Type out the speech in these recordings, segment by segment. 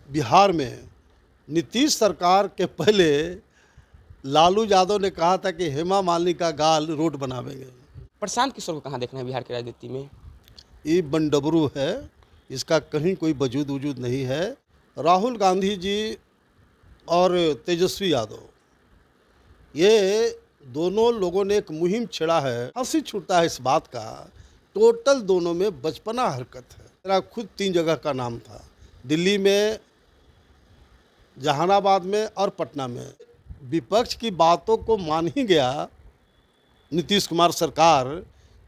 बिहार में नीतीश सरकार के पहले लालू यादव ने कहा था कि हेमा मालिनी का गाल रोड बनावेंगे। प्रशांत किशोर को कहाँ देखना है बिहार की राजनीति में? ये बंडबरू है, इसका कहीं कोई वजूद वजूद नहीं है। राहुल गांधी जी और तेजस्वी यादव, ये दोनों लोगों ने एक मुहिम छेड़ा है। हंसी छूटता है इस बात का, टोटल दोनों में बचपना हरकत है। मेरा खुद 3 जगह का नाम था, दिल्ली में, जहानाबाद में और पटना में। विपक्ष की बातों को मान ही गया नीतीश कुमार सरकार,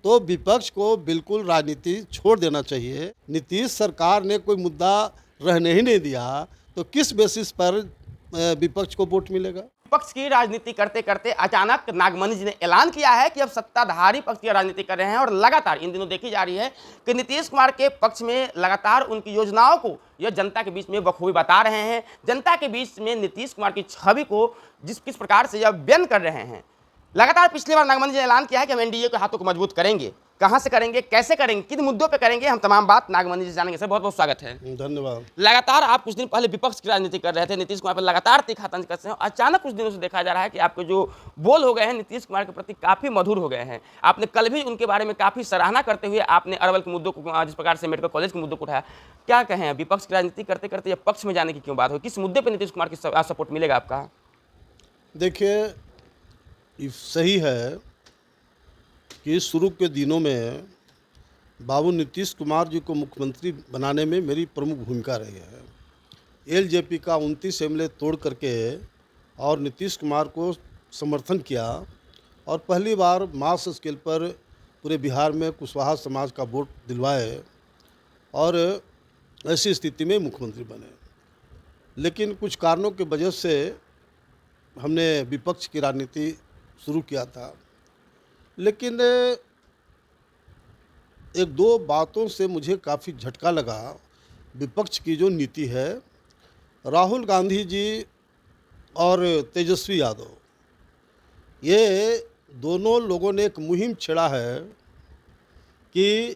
तो विपक्ष को बिल्कुल राजनीति छोड़ देना चाहिए। नीतीश सरकार ने कोई मुद्दा रहने ही नहीं दिया, तो किस बेसिस पर विपक्ष को वोट मिलेगा? पक्ष की राजनीति करते करते अचानक नागमणि जी ने ऐलान किया है कि अब सत्ताधारी पक्ष की राजनीति कर रहे हैं और लगातार इन दिनों देखी जा रही है कि नीतीश कुमार के पक्ष में लगातार उनकी योजनाओं को यह जनता के बीच में बखूबी बता रहे हैं। जनता के बीच में नीतीश कुमार की छवि को किस प्रकार से यह व्यंग कर रहे हैं। लगातार पिछली बार नागमणि जी ने ऐलान किया है कि हम एनडीए के हाथों को मजबूत करेंगे। कहां से करेंगे, कैसे करेंगे, किन मुद्दों पे करेंगे, हम तमाम बात नागमणि जी जानेंगे। सर बहुत बहुत स्वागत है। धन्यवाद। लगातार आप कुछ दिन पहले विपक्ष की राजनीति कर रहे थे, नीतीश कुमार पर लगातार तीखा तंज कसते हैं। अचानक कुछ दिनों से देखा जा रहा है कि आपके जो बोल हो गए हैं नीतीश कुमार के प्रति काफी मधुर हो गए हैं। आपने कल भी उनके बारे में काफी सराहना करते हुए आपने अरवल के मुद्दों को, जिस प्रकार से मेडिकल कॉलेज के मुद्दों को उठाया, क्या कहें? विपक्ष की राजनीति करते करते या पक्ष में जाने की क्यों बात हो? किस मुद्दे पर नीतीश कुमार की सपोर्ट मिलेगा आपका? देखिए, ये सही है कि शुरू के दिनों में बाबू नीतीश कुमार जी को मुख्यमंत्री बनाने में मेरी प्रमुख भूमिका रही है। एलजेपी का 29 एमएलए तोड़ करके और नीतीश कुमार को समर्थन किया और पहली बार मास स्केल पर पूरे बिहार में कुशवाहा समाज का वोट दिलवाए और ऐसी स्थिति में मुख्यमंत्री बने। लेकिन कुछ कारणों की वजह से हमने विपक्ष की राजनीति शुरू किया था। लेकिन एक दो बातों से मुझे काफ़ी झटका लगा। विपक्ष की जो नीति है, राहुल गांधी जी और तेजस्वी यादव, ये दोनों लोगों ने एक मुहिम छेड़ा है कि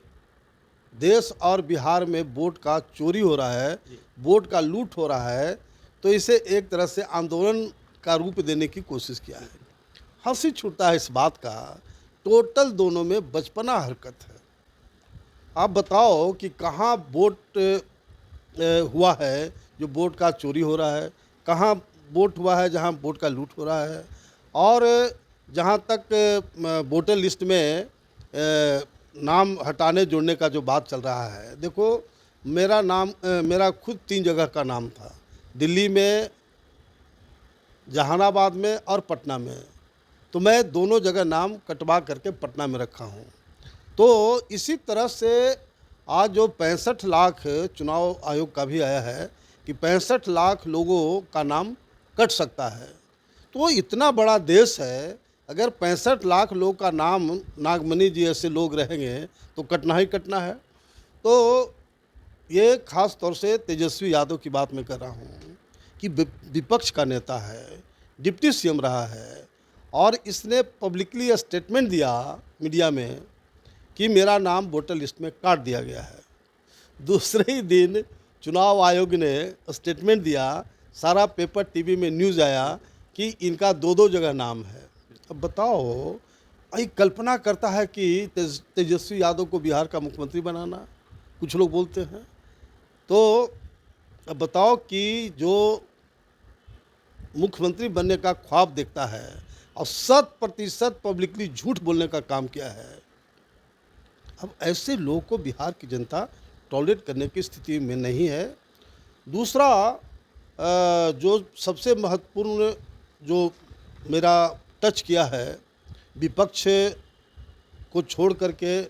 देश और बिहार में वोट का चोरी हो रहा है, वोट का लूट हो रहा है, तो इसे एक तरह से आंदोलन का रूप देने की कोशिश किया है। हंसी छूटता है इस बात का, टोटल दोनों में बचपना हरकत है। आप बताओ कि कहाँ वोट हुआ है जो वोट का चोरी हो रहा है, कहाँ वोट हुआ है जहाँ वोट का लूट हो रहा है। और जहाँ तक वोटर लिस्ट में नाम हटाने जोड़ने का जो बात चल रहा है, देखो मेरा खुद 3 जगह का नाम था, दिल्ली में, जहानाबाद में और पटना में, तो मैं दोनों जगह नाम कटवा करके पटना में रखा हूँ। तो इसी तरह से आज जो 65 लाख चुनाव आयोग का भी आया है कि 65 लाख लोगों का नाम कट सकता है। तो इतना बड़ा देश है, अगर 65 लाख लोग का नाम, नागमणि जी ऐसे लोग रहेंगे तो कटना ही कटना है। तो ये खास तौर से तेजस्वी यादव की बात मैं कर रहा हूँ कि विपक्ष का नेता है, डिप्टी सीएम रहा है और इसने पब्लिकली स्टेटमेंट दिया मीडिया में कि मेरा नाम वोटर लिस्ट में काट दिया गया है। दूसरे ही दिन चुनाव आयोग ने स्टेटमेंट दिया, सारा पेपर टीवी में न्यूज़ आया कि इनका 2-2 जगह नाम है। अब बताओ, ये कल्पना करता है कि तेजस्वी यादव को बिहार का मुख्यमंत्री बनाना, कुछ लोग बोलते हैं। तो अब बताओ कि जो मुख्यमंत्री बनने का ख्वाब देखता है और 100% पब्लिकली झूठ बोलने का काम किया है, अब ऐसे लोगों को बिहार की जनता टॉलरेट करने की स्थिति में नहीं है। दूसरा, जो सबसे महत्वपूर्ण जो मेरा टच किया है, विपक्ष को छोड़ करके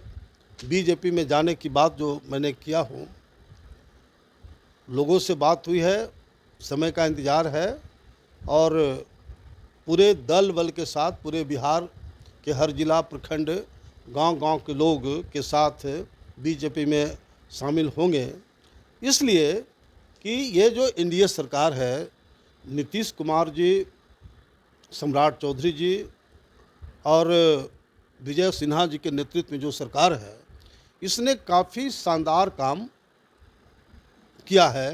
बीजेपी में जाने की बात जो मैंने किया हूँ, लोगों से बात हुई है, समय का इंतज़ार है और पूरे दल बल के साथ पूरे बिहार के हर जिला, प्रखंड, गांव-गांव के लोग के साथ बीजेपी में शामिल होंगे। इसलिए कि ये जो एनडीए सरकार है, नीतीश कुमार जी, सम्राट चौधरी जी और विजय सिन्हा जी के नेतृत्व में जो सरकार है, इसने काफ़ी शानदार काम किया है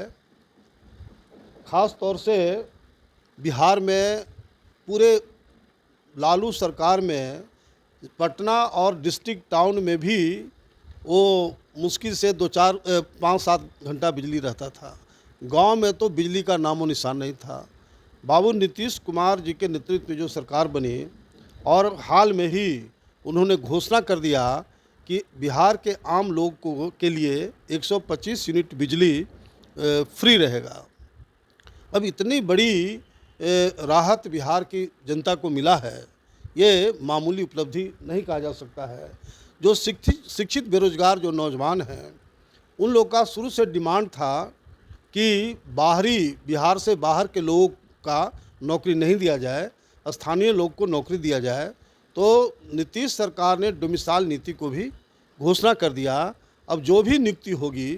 ख़ास तौर से बिहार में पूरे लालू सरकार में पटना और डिस्ट्रिक्ट टाउन में भी वो मुश्किल से 5-7 घंटा बिजली रहता था। गांव में तो बिजली का नामो निशान नहीं था। बाबू नीतीश कुमार जी के नेतृत्व में जो सरकार बनी और हाल में ही उन्होंने घोषणा कर दिया कि बिहार के आम लोग को के लिए 125 यूनिट बिजली फ्री रहेगा। अब इतनी बड़ी राहत बिहार की जनता को मिला है, ये मामूली उपलब्धि नहीं कहा जा सकता है। जो शिक्षित बेरोजगार जो नौजवान हैं, उन लोग का शुरू से डिमांड था कि बिहार से बाहर के लोगों का नौकरी नहीं दिया जाए, स्थानीय लोग को नौकरी दिया जाए। तो नीतीश सरकार ने डोमिसाइल नीति को भी घोषणा कर दिया। अब जो भी नियुक्ति होगी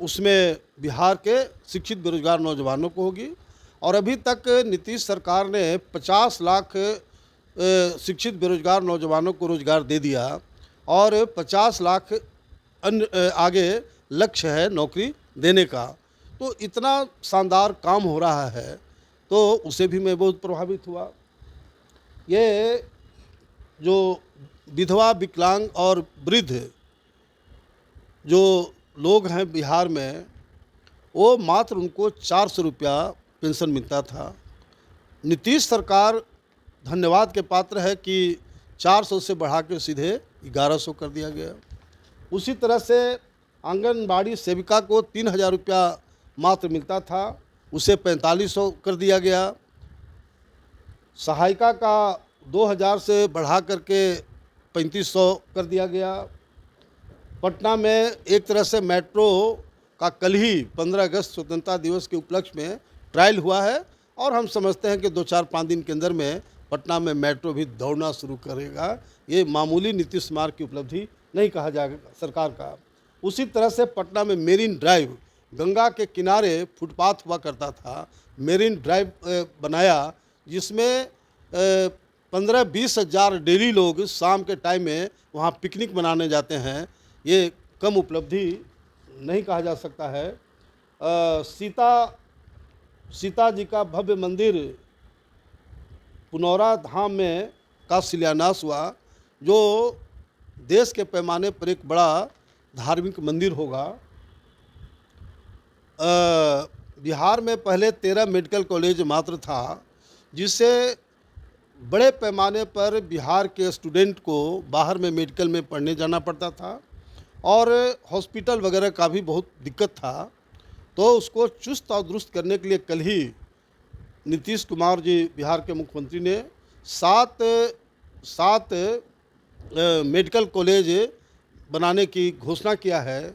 उसमें बिहार के शिक्षित बेरोजगार नौजवानों को होगी। और अभी तक नीतीश सरकार ने 50 लाख शिक्षित बेरोजगार नौजवानों को रोजगार दे दिया और 50 लाख अन्य आगे लक्ष्य है नौकरी देने का। तो इतना शानदार काम हो रहा है, तो उसे भी मैं बहुत प्रभावित हुआ। ये जो विधवा, विकलांग और वृद्ध जो लोग हैं बिहार में, वो मात्र उनको 400 रुपया पेंशन मिलता था। नीतीश सरकार धन्यवाद के पात्र है कि 400 से बढ़ा के सीधे 1100 कर दिया गया। उसी तरह से आंगनबाड़ी सेविका को 3000 रुपया मात्र मिलता था, उसे 4500 कर दिया गया। सहायिका का 2000 से बढ़ा करके 3500 कर दिया गया। पटना में एक तरह से मेट्रो का कल ही 15 अगस्त स्वतंत्रता दिवस के उपलक्ष्य में ट्रायल हुआ है और हम समझते हैं कि 2-4-5 दिन के अंदर में पटना में मेट्रो भी दौड़ना शुरू करेगा। ये मामूली नीतीश कुमार की उपलब्धि नहीं कहा जाएगा सरकार का। उसी तरह से पटना में मेरीन ड्राइव, गंगा के किनारे फुटपाथ हुआ करता था, मेरीन ड्राइव बनाया, जिसमें 15-20 हज़ार डेली लोग शाम के टाइम में वहाँ पिकनिक मनाने जाते हैं। ये कम उपलब्धि नहीं कहा जा सकता है। सीता जी का भव्य मंदिर पुनौरा धाम में का शिलान्यास हुआ, जो देश के पैमाने पर एक बड़ा धार्मिक मंदिर होगा। बिहार में पहले 13 मेडिकल कॉलेज मात्र था, जिससे बड़े पैमाने पर बिहार के स्टूडेंट को बाहर में मेडिकल में पढ़ने जाना पड़ता था और हॉस्पिटल वगैरह का भी बहुत दिक्कत था। तो उसको चुस्त और दुरुस्त करने के लिए कल ही नीतीश कुमार जी बिहार के मुख्यमंत्री ने सात मेडिकल कॉलेज बनाने की घोषणा किया है,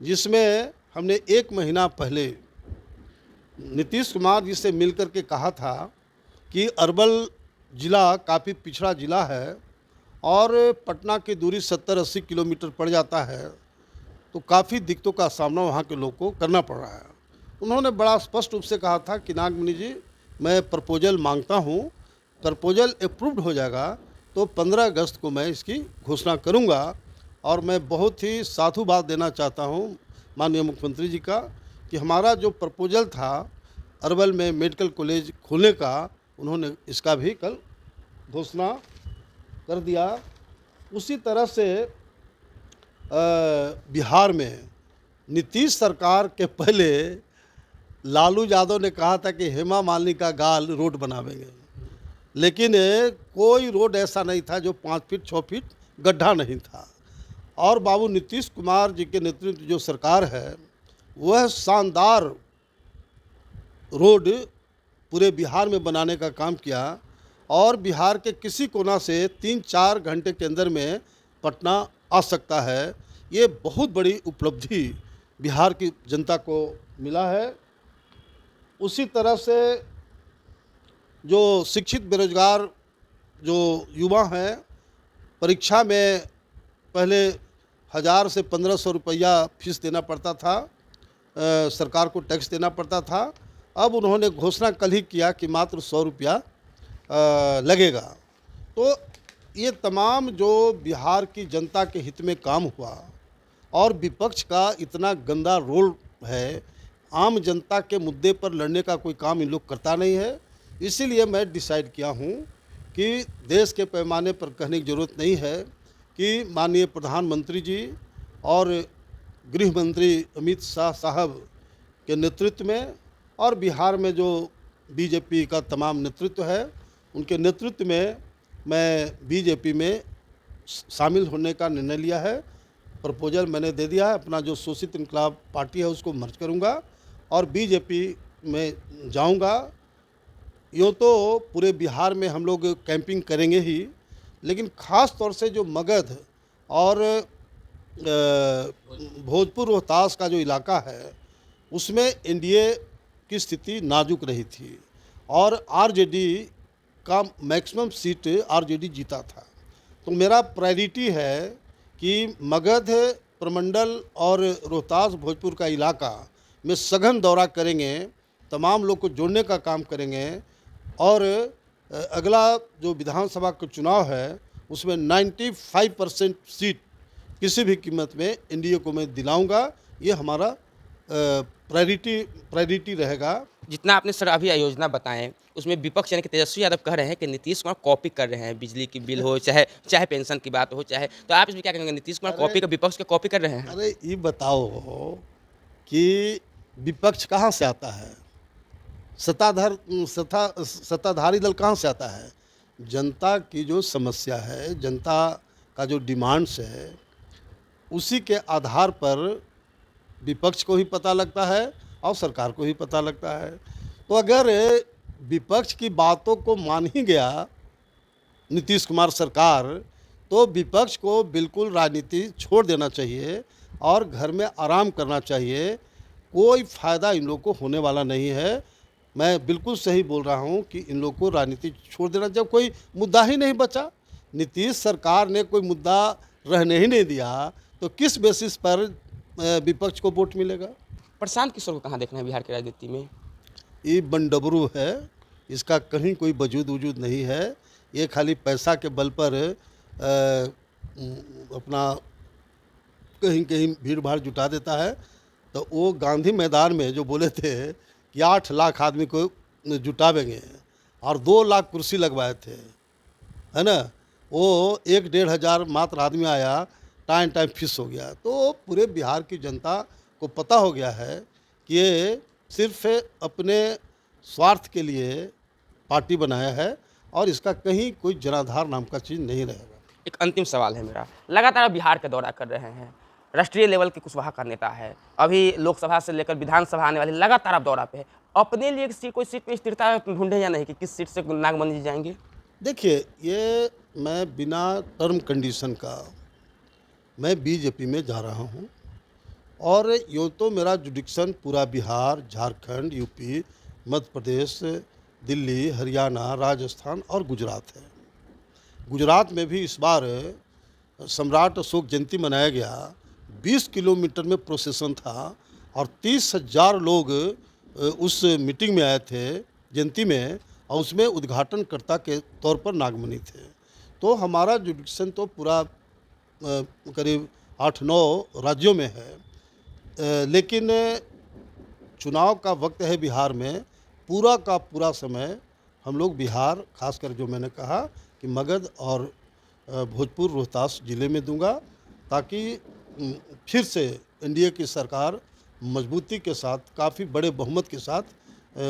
जिसमें हमने 1 महीना पहले नीतीश कुमार जी से मिलकर के कहा था कि अरवल ज़िला काफ़ी पिछड़ा ज़िला है और पटना की दूरी 70-80 किलोमीटर पड़ जाता है, तो काफ़ी दिक्कतों का सामना वहाँ के लोग को करना पड़ रहा है। उन्होंने बड़ा स्पष्ट रूप से कहा था कि नागमणि जी, मैं प्रपोजल मांगता हूँ, प्रपोजल अप्रूव्ड हो जाएगा तो 15 अगस्त को मैं इसकी घोषणा करूँगा। और मैं बहुत ही साधुवाद देना चाहता हूँ माननीय मुख्यमंत्री जी का कि हमारा जो प्रपोजल था अरवल में मेडिकल कॉलेज खोलने का, उन्होंने इसका भी कल घोषणा कर दिया। उसी तरह से बिहार में नीतीश सरकार के पहले लालू यादव ने कहा था कि हेमा मालिनी का गाल रोड बनावेंगे, लेकिन कोई रोड ऐसा नहीं था जो 5 फीट 6 फीट गड्ढा नहीं था। और बाबू नीतीश कुमार जी के नेतृत्व जो सरकार है, वह शानदार रोड पूरे बिहार में बनाने का काम किया और बिहार के किसी कोना से 3-4 घंटे के अंदर में पटना आ सकता है। ये बहुत बड़ी उपलब्धि बिहार की जनता को मिला है। उसी तरह से जो शिक्षित बेरोजगार जो युवा हैं, परीक्षा में पहले 1000 से 1500 रुपया फीस देना पड़ता था, सरकार को टैक्स देना पड़ता था। अब उन्होंने घोषणा कल ही किया कि मात्र 100 रुपया लगेगा। तो ये तमाम जो बिहार की जनता के हित में काम हुआ और विपक्ष का इतना गंदा रोल है, आम जनता के मुद्दे पर लड़ने का कोई काम इन लोग करता नहीं है। इसीलिए मैं डिसाइड किया हूँ कि देश के पैमाने पर कहने की ज़रूरत नहीं है कि माननीय प्रधानमंत्री जी और गृह मंत्री अमित शाह साहब के नेतृत्व में और बिहार में जो बीजेपी का तमाम नेतृत्व है, उनके नेतृत्व में मैं बीजेपी में शामिल होने का निर्णय लिया है। प्रपोजल मैंने दे दिया है, अपना जो शोषित इनकलाब पार्टी है उसको मर्ज करूंगा और बीजेपी में जाऊंगा। यूँ तो पूरे बिहार में हम लोग कैंपिंग करेंगे ही, लेकिन ख़ास तौर से जो मगध और भोजपुर रोहतास का जो इलाका है उसमें एनडीए की स्थिति नाजुक रही थी और आरजेडी का मैक्सिमम सीट आरजेडी जीता था। तो मेरा प्रायोरिटी है कि मगध प्रमंडल और रोहतास भोजपुर का इलाका में सघन दौरा करेंगे, तमाम लोग को जोड़ने का काम करेंगे और अगला जो विधानसभा का चुनाव है उसमें 95% सीट किसी भी कीमत में एनडीए को मैं दिलाऊंगा। ये हमारा प्रायोरिटी रहेगा। जितना आपने सर अभी योजना बताएं उसमें विपक्ष यानी कि तेजस्वी यादव कह रहे हैं कि नीतीश कुमार कॉपी कर रहे हैं, बिजली की बिल हो चाहे पेंशन की बात हो तो आप इसमें क्या कहेंगे? नीतीश कुमार कॉपी का विपक्ष का कॉपी कर रहे हैं? अरे ये बताओ कि विपक्ष कहाँ से आता है? सत्ताधारी दल कहाँ से आता है? जनता की जो समस्या है, जनता का जो डिमांड्स है, उसी के आधार पर विपक्ष को ही पता लगता है और सरकार को ही पता लगता है। तो अगर विपक्ष की बातों को मान ही गया नीतीश कुमार सरकार, तो विपक्ष को बिल्कुल राजनीति छोड़ देना चाहिए और घर में आराम करना चाहिए। कोई फ़ायदा इन लोग को होने वाला नहीं है। मैं बिल्कुल सही बोल रहा हूँ कि इन लोग को राजनीति छोड़ देना, जब कोई मुद्दा ही नहीं बचा, नीतीश सरकार ने कोई मुद्दा रहने ही नहीं दिया, तो किस बेसिस पर विपक्ष को वोट मिलेगा? प्रशांत किशोर को कहाँ देखना है बिहार की राजनीति में? ये बंडबरू है, इसका कहीं कोई वजूद वजूद नहीं है। ये खाली पैसा के बल पर अपना कहीं कहीं भीड़ भाड़ जुटा देता है। तो वो गांधी मैदान में जो बोले थे कि 8 लाख आदमी को जुटावेंगे और 2 लाख कुर्सी लगवाए थे, है ना, वो 1-1.5 हज़ार मात्र आदमी आया, टाइम फिक्स हो गया। तो पूरे बिहार की जनता को पता हो गया है कि ये सिर्फ अपने स्वार्थ के लिए पार्टी बनाया है और इसका कहीं कोई जनाधार नाम का चीज़ नहीं रहेगा। एक अंतिम सवाल है मेरा, लगातार बिहार का दौरा कर रहे हैं, राष्ट्रीय लेवल के कुशवाहा का नेता है, अभी लोकसभा से लेकर विधानसभा आने वाली लगातार आप दौरा पे है, अपने लिए कोई सीट पे स्थिरता ढूंढे या नहीं कि किस सीट से नागमणि जी जाएंगे? देखिए, ये मैं बिना टर्म कंडीशन का मैं बीजेपी में जा रहा हूँ और यूँ तो मेरा जुडिक्शन पूरा बिहार, झारखंड, यूपी, मध्य प्रदेश, दिल्ली, हरियाणा, राजस्थान और गुजरात है। गुजरात में भी इस बार सम्राट अशोक जयंती मनाया गया। 20 किलोमीटर में प्रोसेसन था और 30,000 लोग उस मीटिंग में आए थे जयंती में, और उसमें उद्घाटनकर्ता के तौर पर नागमणि थे। तो हमारा जुडिक्शन तो पूरा करीब 8-9 राज्यों में है, लेकिन चुनाव का वक्त है बिहार में, पूरा का पूरा समय हम लोग बिहार, खासकर जो मैंने कहा कि मगध और भोजपुर रोहतास ज़िले में दूंगा, ताकि फिर से एनडीए की सरकार मजबूती के साथ, काफ़ी बड़े बहुमत के साथ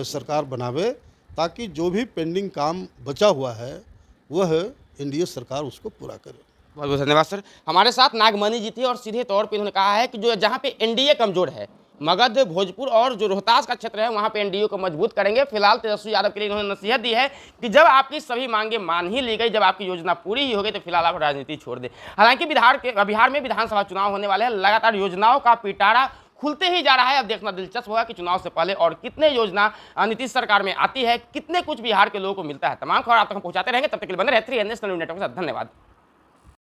सरकार बनावे, ताकि जो भी पेंडिंग काम बचा हुआ है वह एनडीए सरकार उसको पूरा करे। बहुत बहुत धन्यवाद सर। हमारे साथ नागमणि जी थे और सीधे तौर पे इन्होंने कहा है कि जो जहाँ पे एनडीए कमजोर है, मगध, भोजपुर और जो रोहतास का क्षेत्र है, वहाँ पे एनडीए को मजबूत करेंगे। फिलहाल तेजस्वी यादव के लिए इन्होंने नसीहत दी है कि जब आपकी सभी मांगे मान ही ली गई, जब आपकी योजना पूरी ही हो गई, तो फिलहाल आप राजनीति छोड़ दें। हालांकि बिहार में विधानसभा चुनाव होने वाले हैं, लगातार योजनाओं का पिटारा खुलते ही जा रहा है। अब देखना दिलचस्प होगा कि चुनाव से पहले और कितने योजना नीतीश सरकार में आती है, कितने कुछ बिहार के लोगों को मिलता है। तमाम खबर आप तक हम पहुंचाते रहेंगे। तब तक के लिए बने रहे 3 नेशनल नेटवर्क के साथ। धन्यवाद।